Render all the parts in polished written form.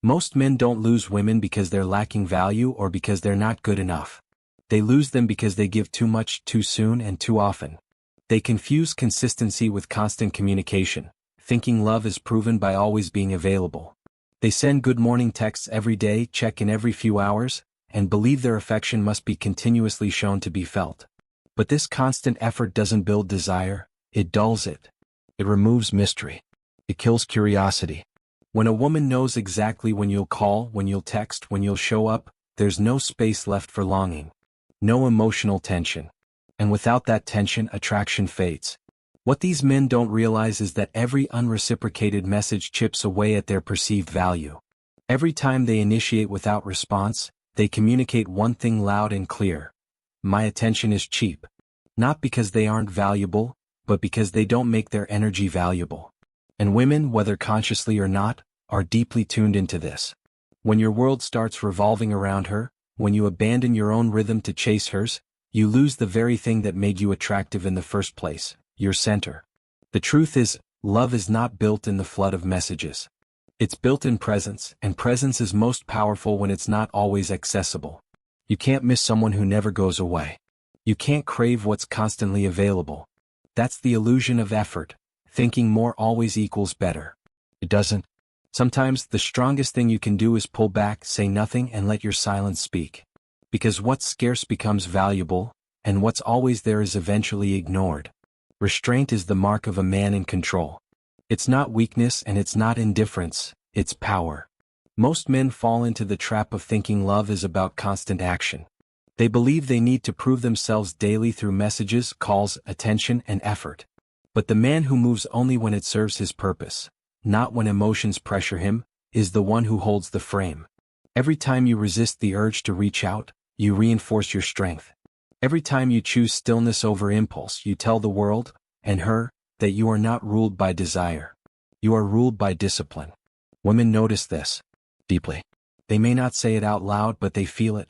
Most men don't lose women because they're lacking value or because they're not good enough. They lose them because they give too much, too soon, and too often. They confuse consistency with constant communication, thinking love is proven by always being available. They send good morning texts every day, check in every few hours, and believe their affection must be continuously shown to be felt. But this constant effort doesn't build desire, it dulls it. It removes mystery. It kills curiosity. When a woman knows exactly when you'll call, when you'll text, when you'll show up, there's no space left for longing. No emotional tension. And without that tension, attraction fades. What these men don't realize is that every unreciprocated message chips away at their perceived value. Every time they initiate without response, they communicate one thing loud and clear. My attention is cheap. Not because they aren't valuable, but because they don't make their energy valuable. And women, whether consciously or not, are deeply tuned into this. When your world starts revolving around her, when you abandon your own rhythm to chase hers, you lose the very thing that made you attractive in the first place, your center. The truth is, love is not built in the flood of messages. It's built in presence, and presence is most powerful when it's not always accessible. You can't miss someone who never goes away. You can't crave what's constantly available. That's the illusion of effort. Thinking more always equals better. It doesn't. Sometimes the strongest thing you can do is pull back, say nothing, and let your silence speak. Because what's scarce becomes valuable, and what's always there is eventually ignored. Restraint is the mark of a man in control. It's not weakness and it's not indifference, it's power. Most men fall into the trap of thinking love is about constant action. They believe they need to prove themselves daily through messages, calls, attention, and effort. But the man who moves only when it serves his purpose, not when emotions pressure him, is the one who holds the frame. Every time you resist the urge to reach out, you reinforce your strength. Every time you choose stillness over impulse, you tell the world, and her, that you are not ruled by desire. You are ruled by discipline. Women notice this deeply. They may not say it out loud, but they feel it.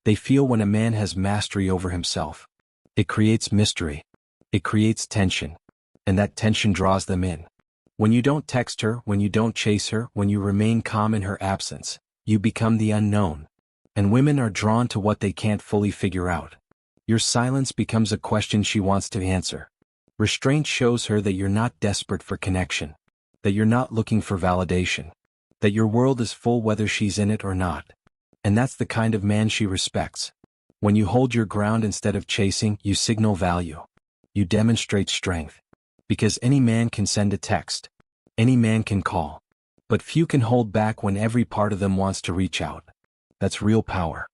They feel when a man has mastery over himself. It creates mystery. It creates tension. And that tension draws them in. When you don't text her, when you don't chase her, when you remain calm in her absence, you become the unknown. And women are drawn to what they can't fully figure out. Your silence becomes a question she wants to answer. Restraint shows her that you're not desperate for connection, that you're not looking for validation, that your world is full whether she's in it or not. And that's the kind of man she respects. When you hold your ground instead of chasing, you signal value. You demonstrate strength. Because any man can send a text. Any man can call. But few can hold back when every part of them wants to reach out. That's real power.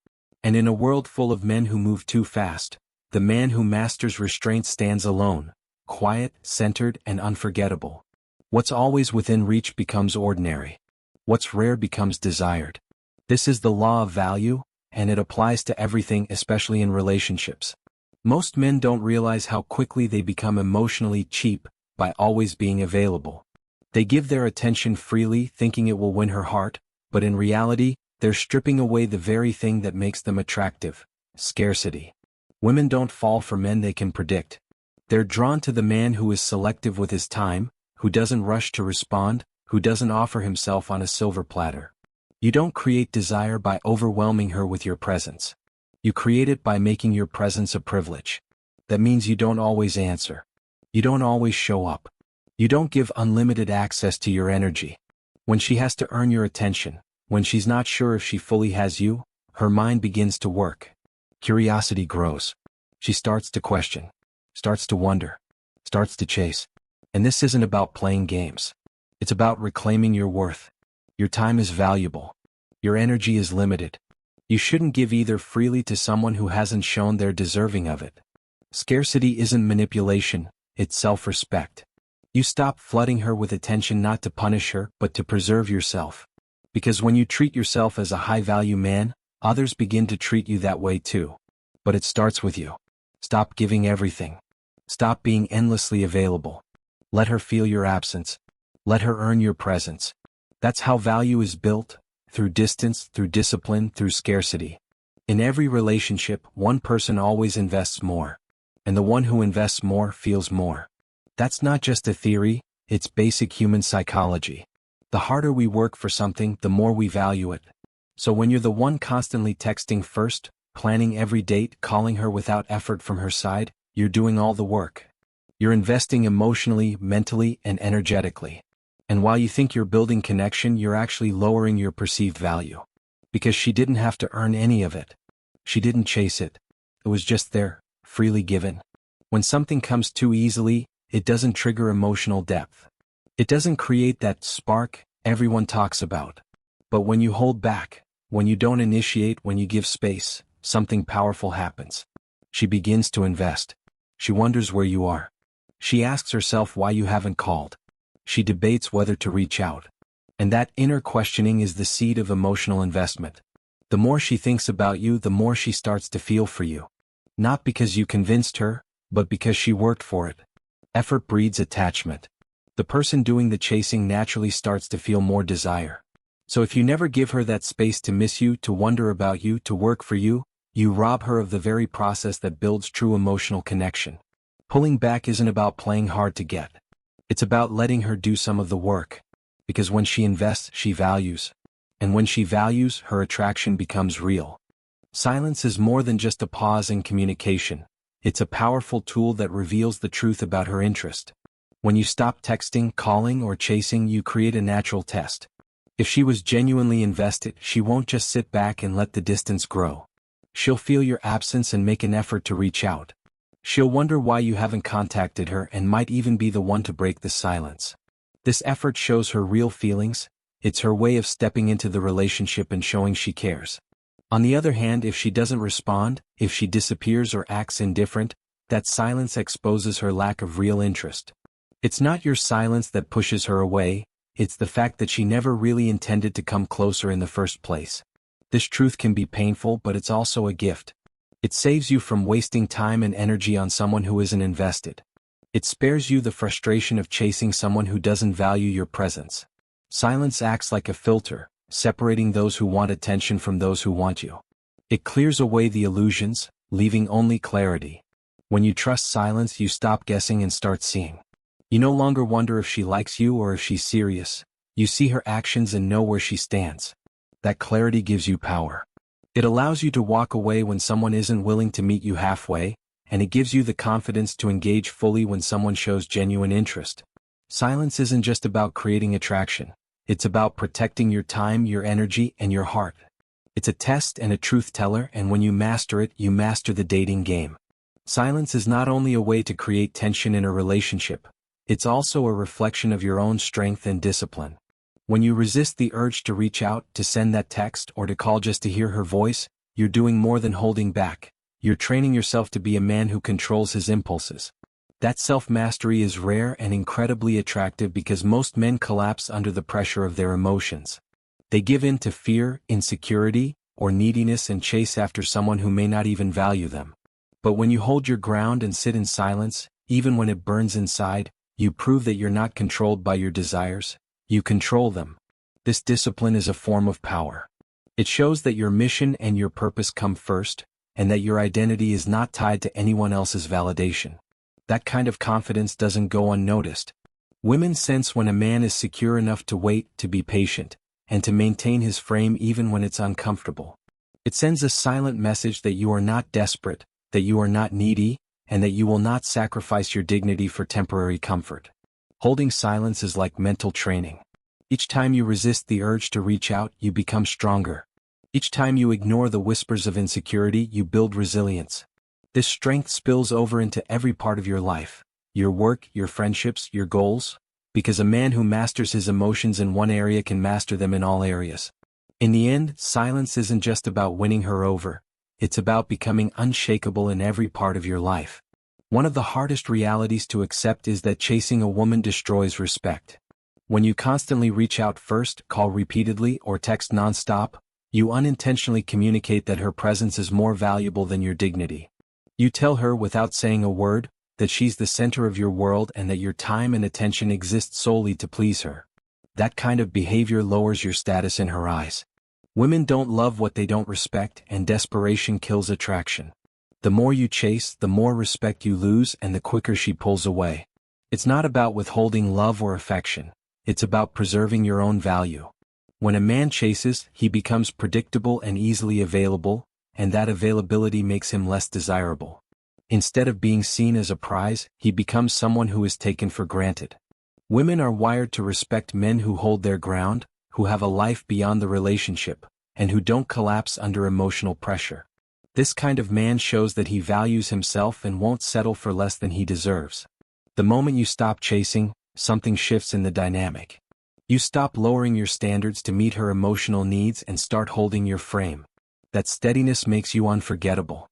And in a world full of men who move too fast, the man who masters restraint stands alone, quiet, centered, and unforgettable. What's always within reach becomes ordinary. What's rare becomes desired. This is the law of value, and it applies to everything, especially in relationships. Most men don't realize how quickly they become emotionally cheap by always being available. They give their attention freely, thinking it will win her heart, but in reality, they're stripping away the very thing that makes them attractive: scarcity. Women don't fall for men they can predict. They're drawn to the man who is selective with his time, who doesn't rush to respond, who doesn't offer himself on a silver platter. You don't create desire by overwhelming her with your presence. You create it by making your presence a privilege. That means you don't always answer. You don't always show up. You don't give unlimited access to your energy. When she has to earn your attention, when she's not sure if she fully has you, her mind begins to work. Curiosity grows. She starts to question, starts to wonder, starts to chase. And this isn't about playing games. It's about reclaiming your worth. Your time is valuable. Your energy is limited. You shouldn't give either freely to someone who hasn't shown they're deserving of it. Scarcity isn't manipulation, it's self-respect. You stop flooding her with attention not to punish her, but to preserve yourself. Because when you treat yourself as a high-value man, others begin to treat you that way too. But it starts with you. Stop giving everything. Stop being endlessly available. Let her feel your absence. Let her earn your presence. That's how value is built. Through distance, through discipline, through scarcity. In every relationship, one person always invests more. And the one who invests more feels more. That's not just a theory, it's basic human psychology. The harder we work for something, the more we value it. So when you're the one constantly texting first, planning every date, calling her without effort from her side, you're doing all the work. You're investing emotionally, mentally, and energetically. And while you think you're building connection, you're actually lowering your perceived value. Because she didn't have to earn any of it. She didn't chase it. It was just there, freely given. When something comes too easily, it doesn't trigger emotional depth. It doesn't create that spark everyone talks about. But when you hold back, when you don't initiate, when you give space, something powerful happens. She begins to invest. She wonders where you are. She asks herself why you haven't called. She debates whether to reach out. And that inner questioning is the seed of emotional investment. The more she thinks about you, the more she starts to feel for you. Not because you convinced her, but because she worked for it. Effort breeds attachment. The person doing the chasing naturally starts to feel more desire. So if you never give her that space to miss you, to wonder about you, to work for you, you rob her of the very process that builds true emotional connection. Pulling back isn't about playing hard to get. It's about letting her do some of the work. Because when she invests, she values. And when she values, her attraction becomes real. Silence is more than just a pause in communication. It's a powerful tool that reveals the truth about her interest. When you stop texting, calling, or chasing, you create a natural test. If she was genuinely invested, she won't just sit back and let the distance grow. She'll feel your absence and make an effort to reach out. She'll wonder why you haven't contacted her and might even be the one to break the silence. This effort shows her real feelings. It's her way of stepping into the relationship and showing she cares. On the other hand, if she doesn't respond, if she disappears or acts indifferent, that silence exposes her lack of real interest. It's not your silence that pushes her away, it's the fact that she never really intended to come closer in the first place. This truth can be painful, but it's also a gift. It saves you from wasting time and energy on someone who isn't invested. It spares you the frustration of chasing someone who doesn't value your presence. Silence acts like a filter, separating those who want attention from those who want you. It clears away the illusions, leaving only clarity. When you trust silence, you stop guessing and start seeing. You no longer wonder if she likes you or if she's serious. You see her actions and know where she stands. That clarity gives you power. It allows you to walk away when someone isn't willing to meet you halfway, and it gives you the confidence to engage fully when someone shows genuine interest. Silence isn't just about creating attraction. It's about protecting your time, your energy, and your heart. It's a test and a truth teller, and when you master it, you master the dating game. Silence is not only a way to create tension in a relationship, it's also a reflection of your own strength and discipline. When you resist the urge to reach out, to send that text, or to call just to hear her voice, you're doing more than holding back. You're training yourself to be a man who controls his impulses. That self-mastery is rare and incredibly attractive because most men collapse under the pressure of their emotions. They give in to fear, insecurity, or neediness and chase after someone who may not even value them. But when you hold your ground and sit in silence, even when it burns inside, you prove that you're not controlled by your desires, you control them. This discipline is a form of power. It shows that your mission and your purpose come first, and that your identity is not tied to anyone else's validation. That kind of confidence doesn't go unnoticed. Women sense when a man is secure enough to wait, to be patient, and to maintain his frame even when it's uncomfortable. It sends a silent message that you are not desperate, that you are not needy, and that you will not sacrifice your dignity for temporary comfort. Holding silence is like mental training. Each time you resist the urge to reach out, you become stronger. Each time you ignore the whispers of insecurity, you build resilience. This strength spills over into every part of your life, your work, your friendships, your goals, because a man who masters his emotions in one area can master them in all areas. In the end, silence isn't just about winning her over. It's about becoming unshakable in every part of your life. One of the hardest realities to accept is that chasing a woman destroys respect. When you constantly reach out first, call repeatedly, or text nonstop, you unintentionally communicate that her presence is more valuable than your dignity. You tell her without saying a word that she's the center of your world and that your time and attention exist solely to please her. That kind of behavior lowers your status in her eyes. Women don't love what they don't respect, and desperation kills attraction. The more you chase, the more respect you lose, and the quicker she pulls away. It's not about withholding love or affection. It's about preserving your own value. When a man chases, he becomes predictable and easily available, and that availability makes him less desirable. Instead of being seen as a prize, he becomes someone who is taken for granted. Women are wired to respect men who hold their ground, who have a life beyond the relationship, and who don't collapse under emotional pressure. This kind of man shows that he values himself and won't settle for less than he deserves. The moment you stop chasing, something shifts in the dynamic. You stop lowering your standards to meet her emotional needs and start holding your frame. That steadiness makes you unforgettable.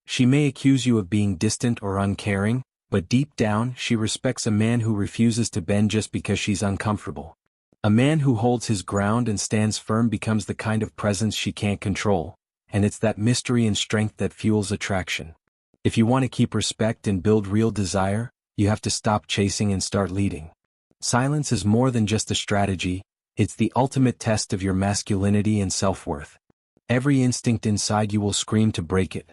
She may accuse you of being distant or uncaring, but deep down she respects a man who refuses to bend just because she's uncomfortable. A man who holds his ground and stands firm becomes the kind of presence she can't control, and it's that mystery and strength that fuels attraction. If you want to keep respect and build real desire, you have to stop chasing and start leading. Silence is more than just a strategy, it's the ultimate test of your masculinity and self-worth. Every instinct inside you will scream to break it.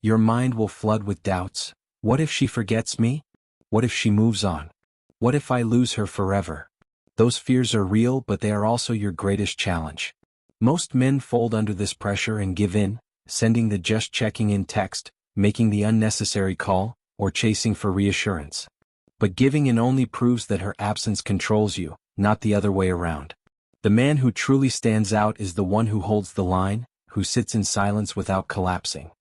Your mind will flood with doubts. What if she forgets me? What if she moves on? What if I lose her forever? Those fears are real, but they are also your greatest challenge. Most men fold under this pressure and give in, sending the just checking in text, making the unnecessary call, or chasing for reassurance. But giving in only proves that her absence controls you, not the other way around. The man who truly stands out is the one who holds the line, who sits in silence without collapsing.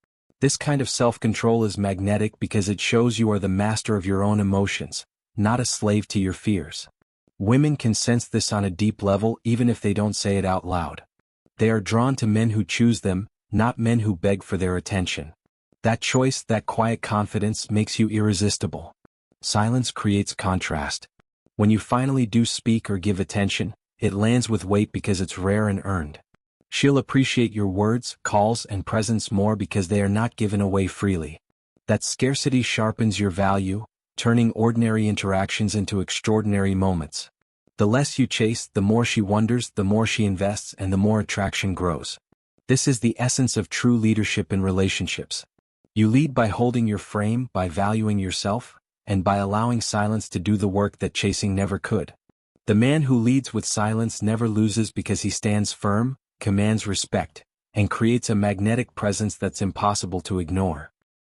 This kind of self-control is magnetic because it shows you are the master of your own emotions, not a slave to your fears. Women can sense this on a deep level even if they don't say it out loud. They are drawn to men who choose them, not men who beg for their attention. That choice, that quiet confidence makes you irresistible. Silence creates contrast. When you finally do speak or give attention, it lands with weight because it's rare and earned. She'll appreciate your words, calls, and presence more because they are not given away freely. That scarcity sharpens your value, turning ordinary interactions into extraordinary moments. The less you chase, the more she wonders, the more she invests, and the more attraction grows. This is the essence of true leadership in relationships. You lead by holding your frame, by valuing yourself, and by allowing silence to do the work that chasing never could. The man who leads with silence never loses because he stands firm, commands respect, and creates a magnetic presence that's impossible to ignore.